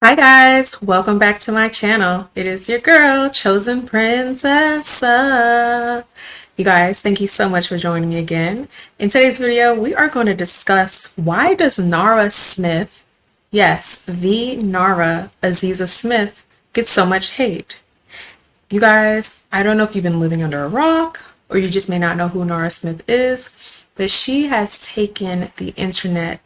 Hi guys, welcome back to my channel. It is your girl, Chosen Princess. You guys, thank you so much for joining me again. In today's video, we are going to discuss why does Nara Smith, yes, the Nara Aziza Smith, get so much hate? You guys, I don't know if you've been living under a rock or you just may not know who Nara Smith is, but she has taken the internet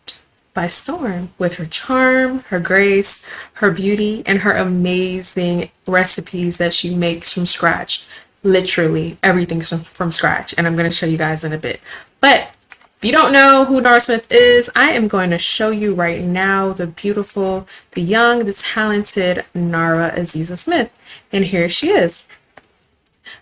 by storm with her charm, her grace, her beauty, and her amazing recipes that she makes from scratch. Literally everything's from scratch, and I'm going to show you guys in a bit. But if you don't know who Nara Smith is, I am going to show you right now the beautiful, the young, the talented Nara Aziza Smith. And here she is.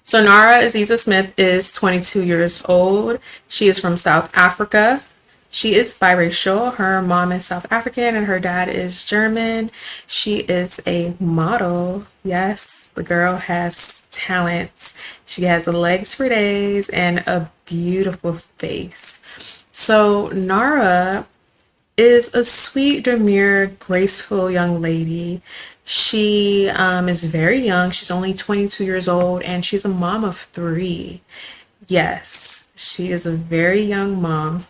So Nara Aziza Smith is 22 years old. She is from South Africa. She is biracial. Her mom is South African and her dad is German. She is a model. Yes, the girl has talent. She has legs for days and a beautiful face. So Nara is a sweet, demure, graceful young lady. She is very young. She's only 22 years old and she's a mom of three. Yes, she is a very young mom.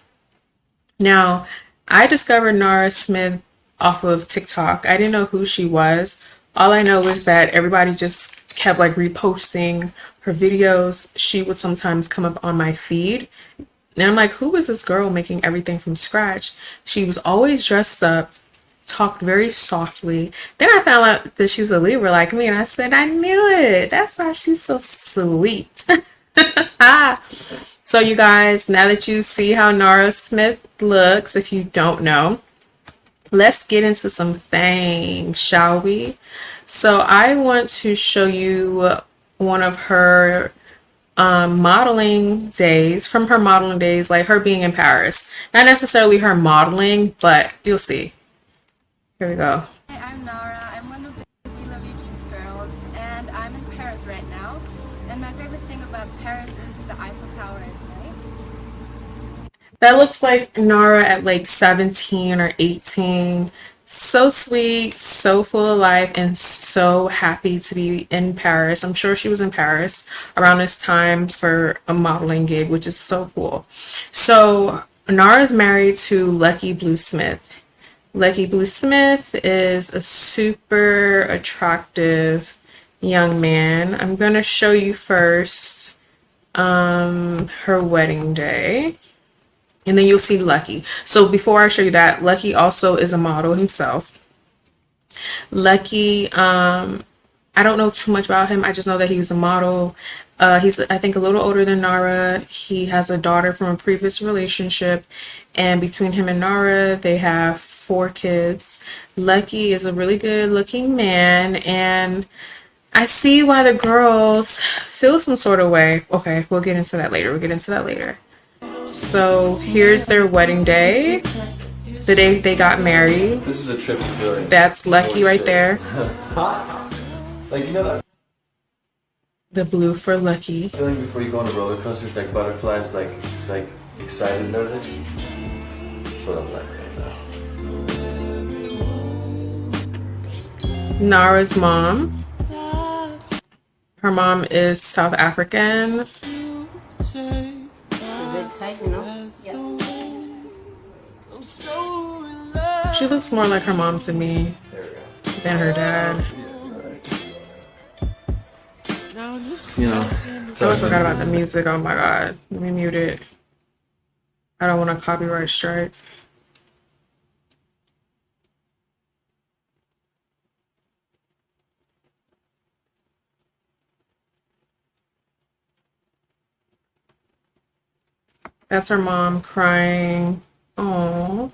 Now, I discovered Nara Smith off of TikTok. I didn't know who she was. All I know is that everybody just kept like reposting her videos. She would sometimes come up on my feed. And I'm like, who is this girl making everything from scratch? She was always dressed up, talked very softly. Then I found out that she's a Libra like me, and I said, I knew it. That's why she's so sweet. So you guys, now that you see how Nara Smith looks, if you don't know, let's get into some things, shall we? So I want to show you one of her modeling days, from her modeling days, like her being in Paris. Not necessarily her modeling, but you'll see. Here we go. Hi, I'm Nara. I'm one of the We Love You Jeans girls, and I'm in Paris right now. And my favorite thing about Paris is the Eiffel Tower at night. That looks like Nara at like 17 or 18. So sweet, so full of life, and so happy to be in Paris. I'm sure she was in Paris around this time for a modeling gig, which is so cool. So Nara's married to Lucky Blue Smith. Lucky Blue Smith is a super attractive young man. I'm going to show you first her wedding day. And then you'll see Lucky. So before I show you that, Lucky also is a model himself. Lucky, I don't know too much about him. I just know that he's a model. He's, I think, a little older than Nara. He has a daughter from a previous relationship. And between him and Nara, they have 4 kids. Lucky is a really good looking man. And I see why the girls feel some sort of way. Okay, we'll get into that later. We'll get into that later. So here's their wedding day, the day they got married. This is a trippy feeling. That's Lucky right there. Like, you know that The blue for Lucky. feeling before you go on a roller coaster? It's like butterflies, like just like excited and nervous. That's what I'm like right now. Nara's mom. Her mom is South African. She looks more like her mom to me There we go. than her dad. You know, Oh, I forgot about the music. Oh my god. Let me mute it. I don't want a copyright strike. That's her mom crying. Oh.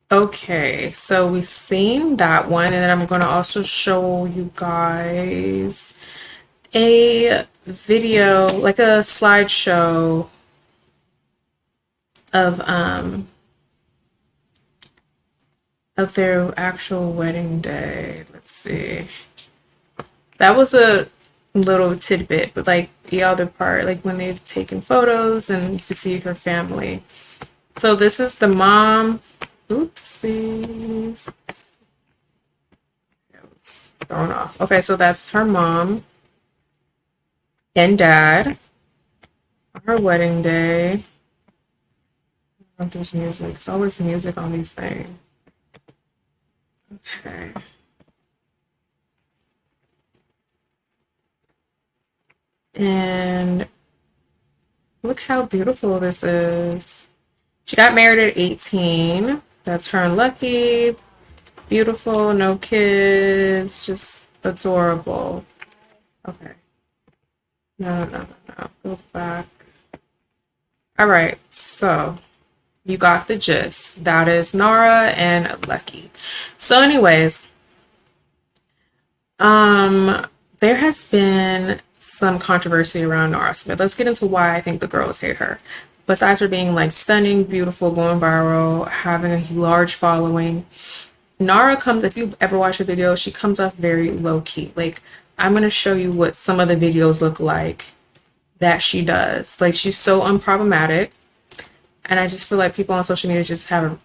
Okay, so we've seen that one, and then I'm going to also show you guys a video, like a slideshow of their actual wedding day. Let's see. That was a little tidbit, but like the other part, like when they've taken photos and you can see her family. So this is the mom. Oopsies. It was thrown off. Okay, so that's her mom and dad on her wedding day. Oh, there's music. There's always music on these things. Okay. And look how beautiful this is. She got married at 18. That's her and Lucky. Beautiful, no kids, just adorable. Okay. No. Go back. All right, so you got the gist. That is Nara and Lucky. So anyways, there has been some controversy around Nara Smith. Let's get into why I think the girls hate her. Besides her being like stunning, beautiful, going viral, having a large following, Nara comes, if you've ever watched her videos, she comes off very low key. Like, I'm going to show you what some of the videos look like that she does. Like, she's so unproblematic. And I just feel like people on social media just have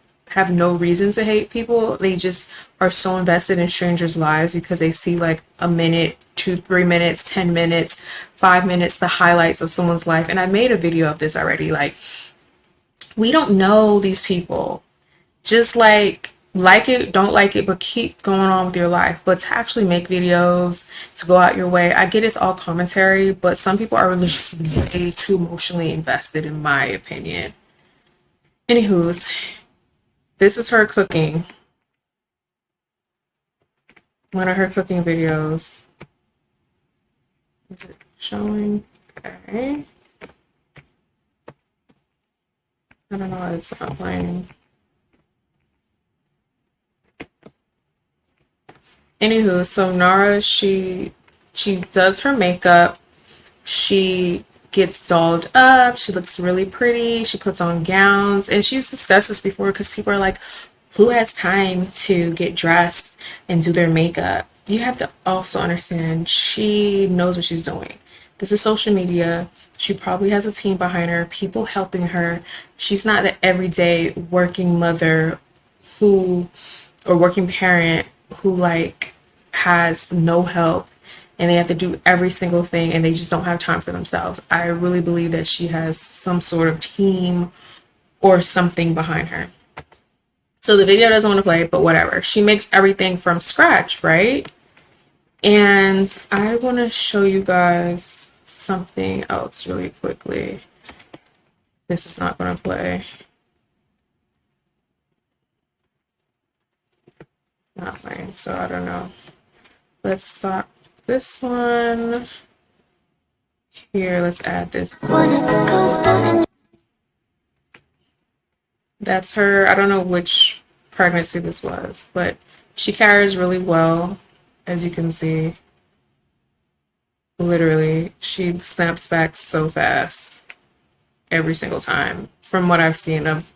no reason to hate people. They just are so invested in strangers' lives because they see like a minute, 2, 3 minutes, 10 minutes, 5 minutes, the highlights of someone's life. And I made a video of this already. Like, we don't know these people. Just like it, don't like it, but keep going on with your life. But to actually make videos, to go out your way, I get it's all commentary, but some people are really just way too emotionally invested, in my opinion. Anywho's, this is her cooking. One of her cooking videos. Is it showing? Okay. I don't know why it's not playing. Anywho, so Nara, she does her makeup. She gets dolled up. She looks really pretty. She puts on gowns, and she's discussed this before because people are like, who has time to get dressed and do their makeup? You have to also understand she knows what she's doing. This is social media. She probably has a team behind her, people helping her. She's not the everyday working mother who, or working parent who like has no help and they have to do every single thing and they just don't have time for themselves. I really believe that she has some sort of team or something behind her. So the video doesn't want to play, but whatever. She makes everything from scratch, right? And I want to show you guys something else really quickly. This is not going to play. Not playing, so I don't know. Let's stop this one. Here, let's add this. That's her. I don't know which pregnancy this was, but she carries really well, as you can see. Literally, she snaps back so fast every single time from what I've seen of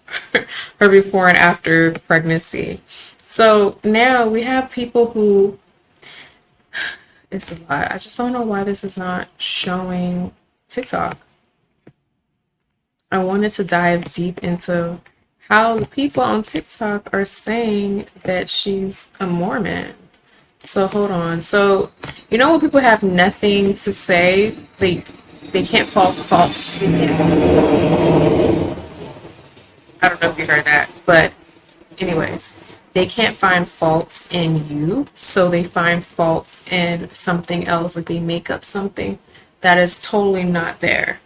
her before and after pregnancy. So now we have people who, it's a lot. I just don't know why this is not showing TikTok. I wanted to dive deep into how the people on TikTok are saying that she's a Mormon. So hold on. So you know when people have nothing to say, they can't fault. I don't know if you heard that, but anyways, they can't find faults in you, so they find faults in something else. Like they make up something that is totally not there.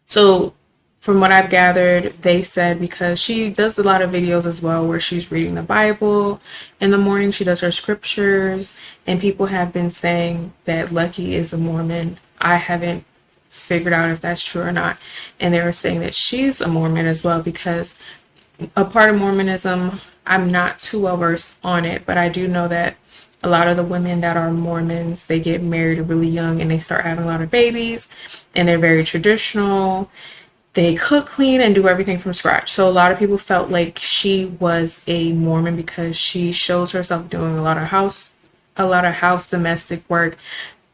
So from what I've gathered, they said because she does a lot of videos as well where she's reading the Bible in the morning, she does her scriptures, and people have been saying that Lucky is a Mormon. I haven't figured out if that's true or not. And they were saying that she's a Mormon as well because a part of Mormonism, I'm not too well versed on it, but I do know that a lot of the women that are Mormons, they get married really young and they start having a lot of babies, and they're very traditional. They cook, clean, and do everything from scratch. So a lot of people felt like she was a Mormon because she shows herself doing a lot of house domestic work,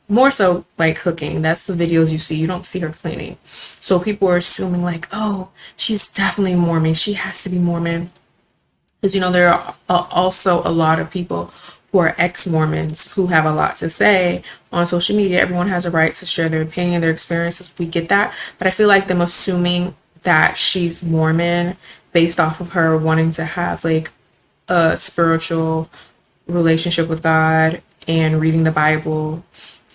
more so like cooking. That's the videos you see. You don't see her cleaning. So people are assuming like, oh, she's definitely Mormon. She has to be Mormon. Because, you know, there are also a lot of people who are ex-Mormons who have a lot to say on social media. Everyone has a right to share their opinion, their experiences. We get that. But I feel like them assuming that she's Mormon based off of her wanting to have like a spiritual relationship with God and reading the Bible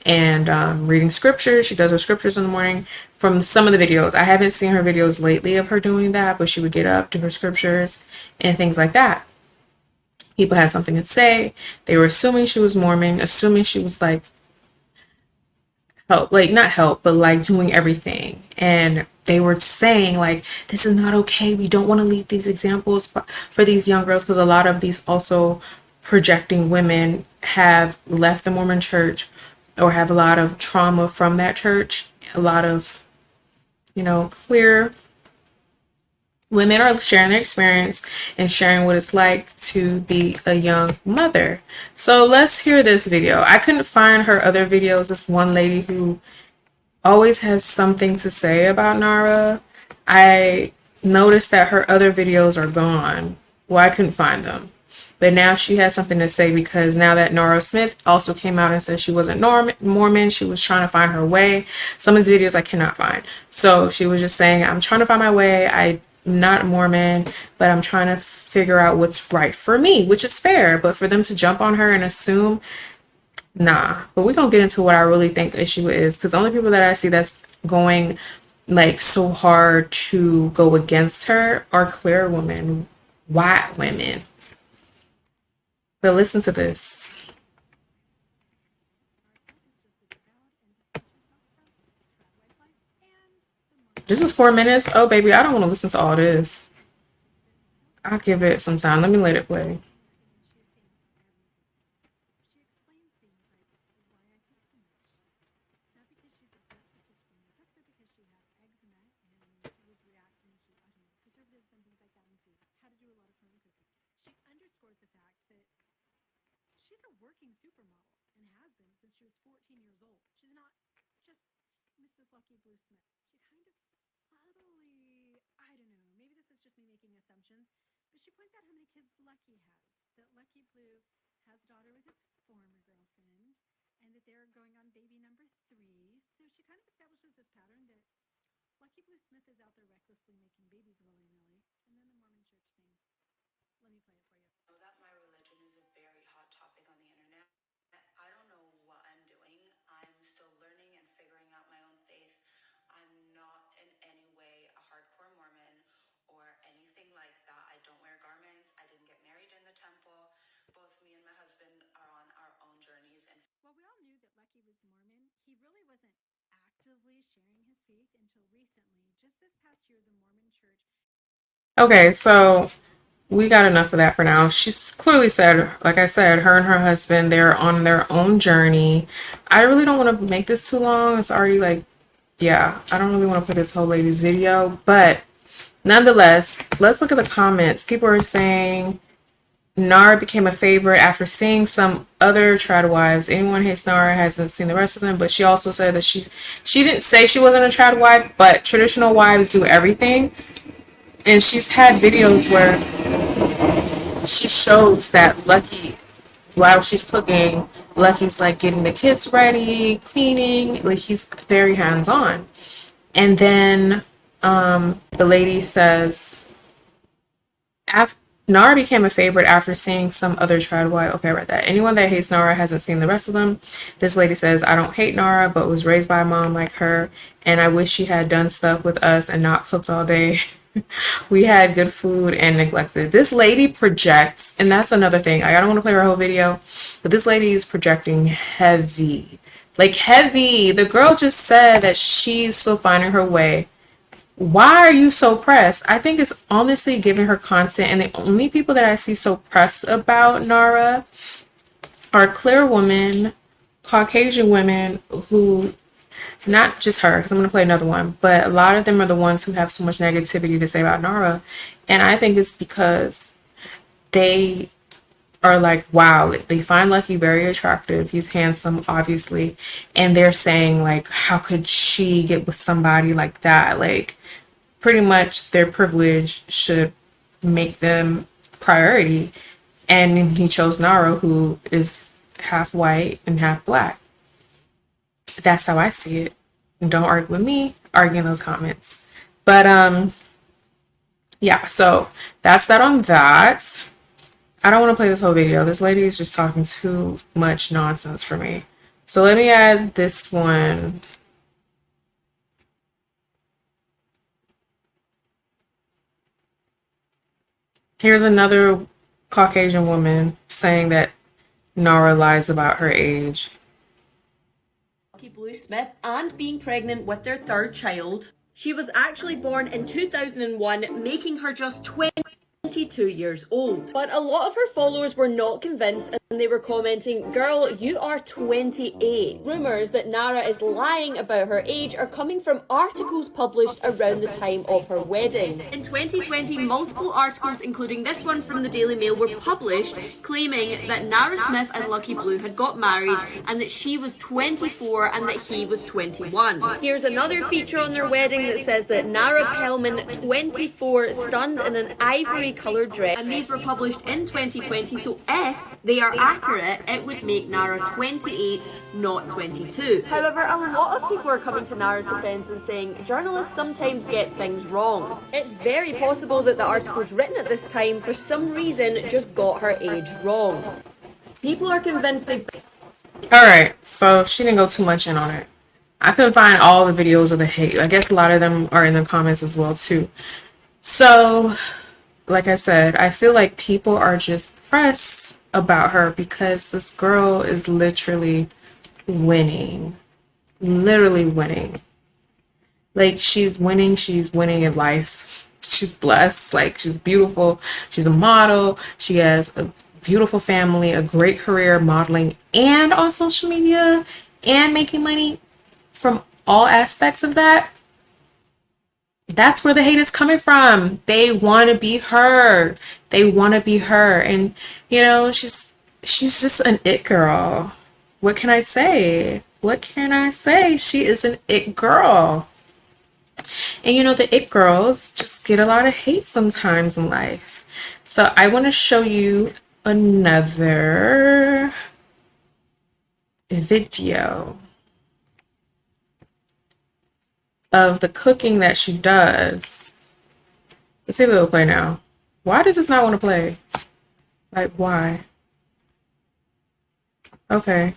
and reading scriptures. She does her scriptures in the morning from some of the videos. I haven't seen her videos lately of her doing that, but she would get up, do her scriptures and things like that. People had something to say. They were assuming she was Mormon, assuming she was like help, like not help, but like doing everything. And they were saying like, this is not okay. We don't want to leave these examples for these young girls, because a lot of these also projecting women have left the Mormon church or have a lot of trauma from that church. A lot of, you know, clear women are sharing their experience and sharing what it's like to be a young mother. So let's hear this video. I couldn't find her other videos. This one lady who always has something to say about Nara. I noticed that her other videos are gone. Well, I couldn't find them. But now she has something to say, because now that Nara Smith also came out and said she wasn't Mormon, she was trying to find her way. Some of these videos I cannot find. So she was just saying, I'm trying to find my way. I'm not Mormon, but I'm trying to figure out what's right for me, which is fair. But for them to jump on her and assume, nah. But we're going to get into what I really think the issue is, because the only people that I see that's going like so hard to go against her are clear women, white women. But listen to this. This is 4 minutes. Oh, baby, I don't want to listen to all this. I'll give it some time. Let me let it play. Okay, so we got enough of that for now. She's clearly said, like I said, her and her husband, they're on their own journey. I really don't want to make this too long. It's already like, yeah, I don't really want to put this whole lady's video, but nonetheless, let's look at the comments. People are saying Nara became a favorite after seeing some other trad wives. Anyone hates Nara hasn't seen the rest of them, but she also said that she didn't say she wasn't a trad wife, but traditional wives do everything. And she's had videos where she shows that Lucky, while she's cooking, Lucky's like getting the kids ready, cleaning, like he's very hands-on. And then the lady says, Nara became a favorite after seeing some other trad wife. Okay, I read that. Anyone that hates Nara hasn't seen the rest of them. This lady says, I don't hate Nara, but was raised by a mom like her, and I wish she had done stuff with us and not cooked all day. We had good food and neglected. This lady projects, and that's another thing. I don't want to play her whole video, but this lady is projecting heavy. Like heavy. The girl just said that she's still finding her way. Why are you so pressed? I think it's honestly giving her content, and the only people that I see so pressed about Nara are clear women, Caucasian women who, not just her, because I'm going to play another one, but a lot of them are the ones who have so much negativity to say about Nara. And I think it's because they are like, wow, they find Lucky very attractive. He's handsome, obviously. And they're saying, like, how could she get with somebody like that? Like, pretty much their privilege should make them priority. And he chose Nara, who is half white and half black. That's how I see it. Don't argue with me, argue in those comments. But yeah, so that's that on that. I don't want to play this whole video. This lady is just talking too much nonsense for me. So let me add this one. Here's another Caucasian woman saying that Nara lies about her age. Blue Smith and being pregnant with their third child. She was actually born in 2001, making her just 22 years old. But a lot of her followers were not convinced and they were commenting, "Girl, you are 28. Rumours that Nara is lying about her age are coming from articles published around the time of her wedding. In 2020, multiple articles, including this one from the Daily Mail, were published claiming that Nara Smith and Lucky Blue had got married and that she was 24 and that he was 21. Here's another feature on their wedding that says that Nara Pellman, 24, stunned in an ivory coloured dress, and these were published in 2020, so if they are accurate, it would make Nara 28, not 22. However, a lot of people are coming to Nara's defence and saying journalists sometimes get things wrong. It's very possible that the articles written at this time, for some reason, just got her age wrong. People are convinced they... Alright, so she didn't go too much in on it. I couldn't find all the videos of the hate. I guess a lot of them are in the comments as well too. So, like I said, I feel like people are just pressed about her because this girl is literally winning. Literally winning. Like, she's winning in life. She's blessed. Like, she's beautiful. She's a model. She has a beautiful family, a great career modeling and on social media and making money from all aspects of that. That's where the hate is coming from. They want to be her. They want to be her. And, you know, she's just an it girl. What can I say? What can I say? She is an it girl. And, you know, the it girls just get a lot of hate sometimes in life. So I want to show you another video of the cooking that she does. Let's see if it'll play now. Why does this not want to play? Like, why? Okay.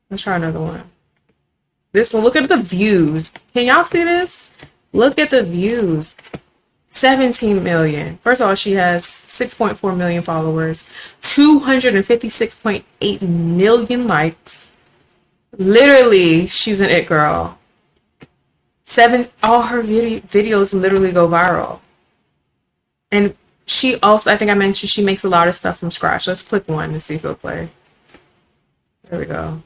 Let's try another one. This one, look at the views. Can y'all see this? Look at the views. 17 million. First of all, she has 6.4 million followers, 256.8 million likes. Literally, she's an it girl. All her videos literally go viral. And she also, I think I mentioned, she makes a lot of stuff from scratch. Let's click one and see if it'll play. There we go.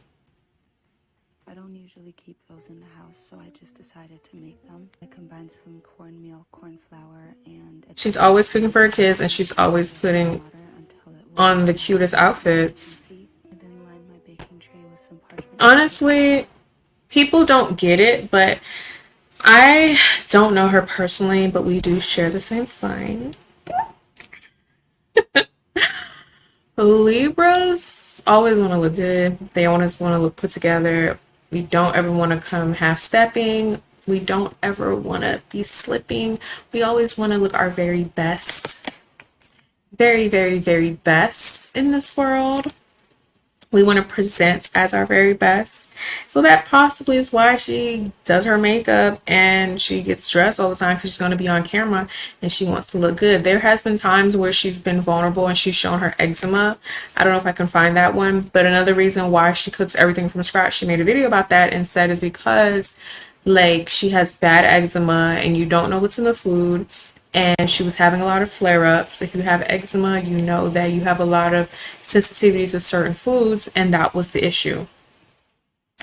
I don't usually keep those in the house, so I just decided to make them. I combined some cornmeal, corn flour, and... She's always cooking for her kids, and she's always putting on the cutest outfits. Honestly, people don't get it, but I don't know her personally, but we do share the same sign. Libras always want to look good. They always want to look put together. We don't ever want to come half-stepping. We don't ever want to be slipping. We always want to look our very best. Very, very, very best in this world. We want to present as our very best. So that possibly is why she does her makeup and she gets dressed all the time, because she's going to be on camera and she wants to look good. There has been times where she's been vulnerable and she's shown her eczema. I don't know if I can find that one, but another reason why she cooks everything from scratch, she made a video about that and said, is because like she has bad eczema and you don't know what's in the food. And she was having a lot of flare-ups. If you have eczema, you know that you have a lot of sensitivities to certain foods, and that was the issue.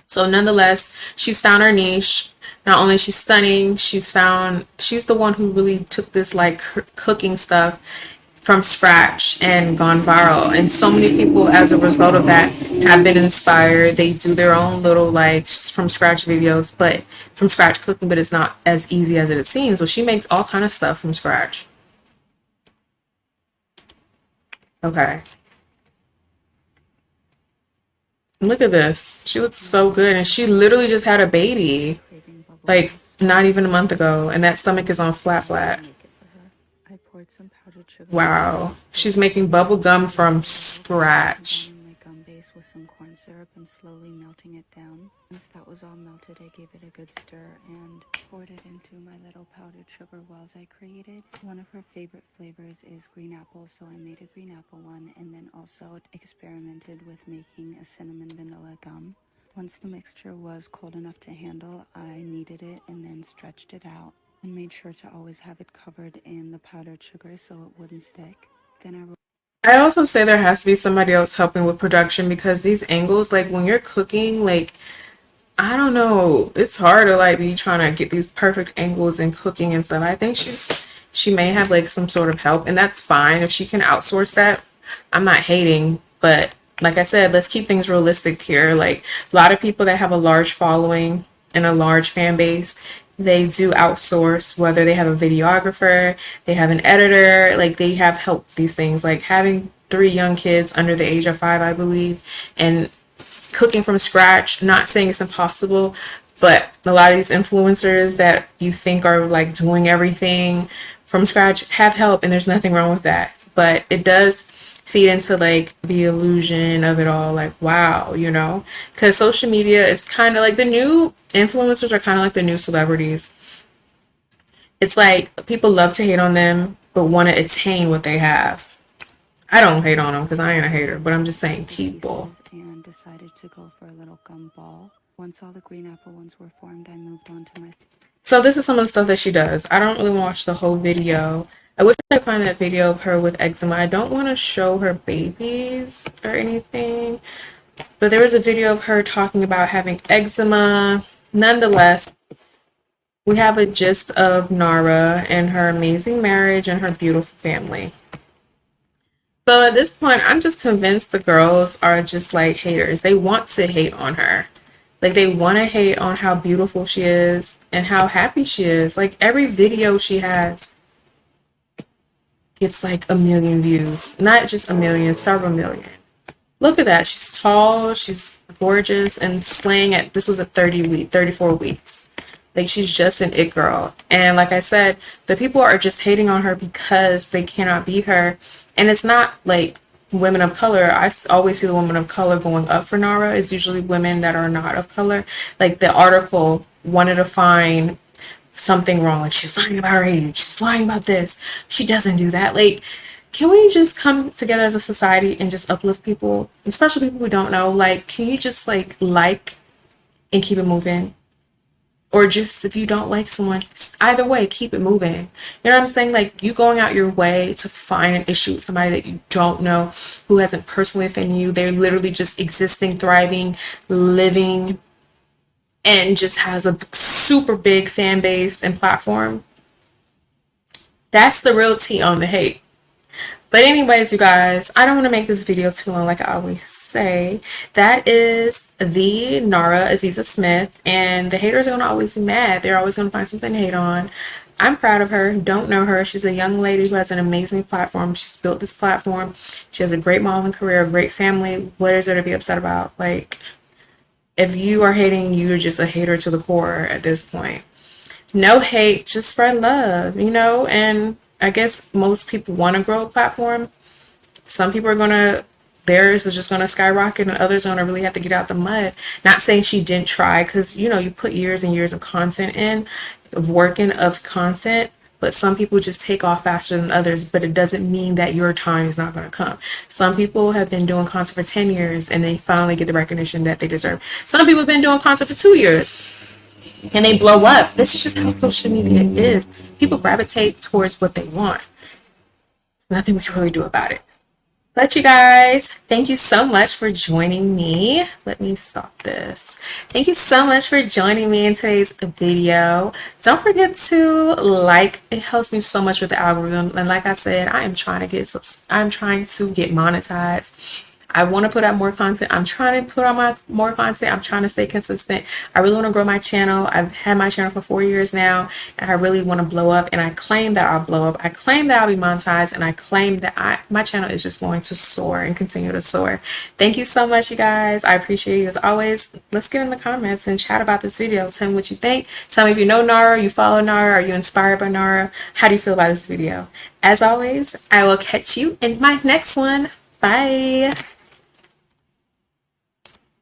So nonetheless, she's found her niche. Not only is she stunning, she's the one who really took this like cooking stuff from scratch and gone viral. And so many people, as a result of that, have been inspired. They do their own little like from scratch videos, but from scratch cooking, but it's not as easy as it seems. So she makes all kind of stuff from scratch. Okay. Look at this. She looks so good. And she literally just had a baby, Craving bubble like juice. not even a month ago. And that stomach is on flat, flat. Make it for her. I poured some powdered sugar. Wow. She's making bubble gum from scratch. Combining my gum base with some corn syrup and slowly melting it down. Once that was all melted, I gave it a good stir and poured it into my little powdered sugar wells I created. One of her favorite flavors is green apple, so I made a green apple one and then also experimented with making a cinnamon vanilla gum. Once the mixture was cold enough to handle, I kneaded it and then stretched it out and made sure to always have it covered in the powdered sugar so it wouldn't stick. Then I also say there has to be somebody else helping with production because these angles, like when you're cooking, like I don't know, it's hard to like be trying to get these perfect angles in cooking and stuff. I think she may have like some sort of help, and that's fine if she can outsource that. I'm not hating, but like I said, let's keep things realistic here. Like a lot of people that have a large following and a large fan base, they do outsource, whether they have a videographer, they have an editor, like they have help with these things. Like having 3 young kids under the age of 5, I believe, and cooking from scratch, not saying it's impossible, but a lot of these influencers that you think are like doing everything from scratch have help, and there's nothing wrong with that. But it does feed into like the illusion of it all, like wow, you know, because social media is kind of like the new influencers are kind of like the new celebrities. It's like people love to hate on them but want to attain what they have. I don't hate on them because I ain't a hater, but I'm just saying people. and decided to go for a little gum ball. Once all the green apple ones were formed, I moved on to my So this is some of the stuff that she does. I don't really watch the whole video. I wish I could find that video of her with eczema. I don't want to show her babies or anything, but there was a video of her talking about having eczema. Nonetheless, we have a gist of Nara and her amazing marriage and her beautiful family. So at this point, I'm just convinced the girls are just like haters. They want to hate on her. Like they want to hate on how beautiful she is and how happy she is. Like every video she has gets like a million views. Not just a million, several million. Look at that. She's tall, she's gorgeous, and slaying at, this was at 34 weeks. Like she's just an it girl. And like I said, the people are just hating on her because they cannot be her. And it's not like women of color. Always see the women of color going up for Nara. It's usually women that are not of color. Like the article wanted to find something wrong. Like she's lying about her age. She's lying about this. She doesn't do that. Like, can we just come together as a society and just uplift people, especially people we don't know? Like, can you just like and keep it moving? Or just if you don't like someone, either way, keep it moving. You know what I'm saying? Like you going out your way to find an issue with somebody that you don't know, who hasn't personally offended you. They're literally just existing, thriving, living, and just has a super big fan base and platform. That's the real tea on the hate. But anyways, you guys, I don't want to make this video too long like I always say. That is the Nara Smith, and the haters are going to always be mad. They're always going to find something to hate on. I'm proud of her. Don't know her. She's a young lady who has an amazing platform. She's built this platform. She has a great modeling career, a great family. What is there to be upset about? Like, if you are hating, you're just a hater to the core at this point. No hate, just spread love, you know, and I guess most people want to grow a platform. Some people are going to, theirs is just going to skyrocket, and others are going to really have to get out the mud. Not saying she didn't try, because, you know, you put years and years of content in, of content, but some people just take off faster than others, but it doesn't mean that your time is not going to come. Some people have been doing content for 10 years, and they finally get the recognition that they deserve. Some people have been doing content for 2 years, and they blow up. This is just how social media is. People gravitate towards what they want. Nothing we can really do about it. But you guys, thank you so much for joining me. Let me stop this. Thank you so much for joining me in today's video. Don't forget to like. It helps me so much with the algorithm. And like I said, I'm trying to get monetized. I want to put out more content. I'm trying to put out more content. I'm trying to stay consistent. I really want to grow my channel. I've had my channel for 4 years now, and I really want to blow up. And I claim that I'll blow up. I claim that I'll be monetized, and I claim that my channel is just going to soar and continue to soar. Thank you so much, you guys. I appreciate you as always. Let's get in the comments and chat about this video. Tell me what you think. Tell me if you know Nara, you follow Nara, are you inspired by Nara? How do you feel about this video? As always, I will catch you in my next one. Bye.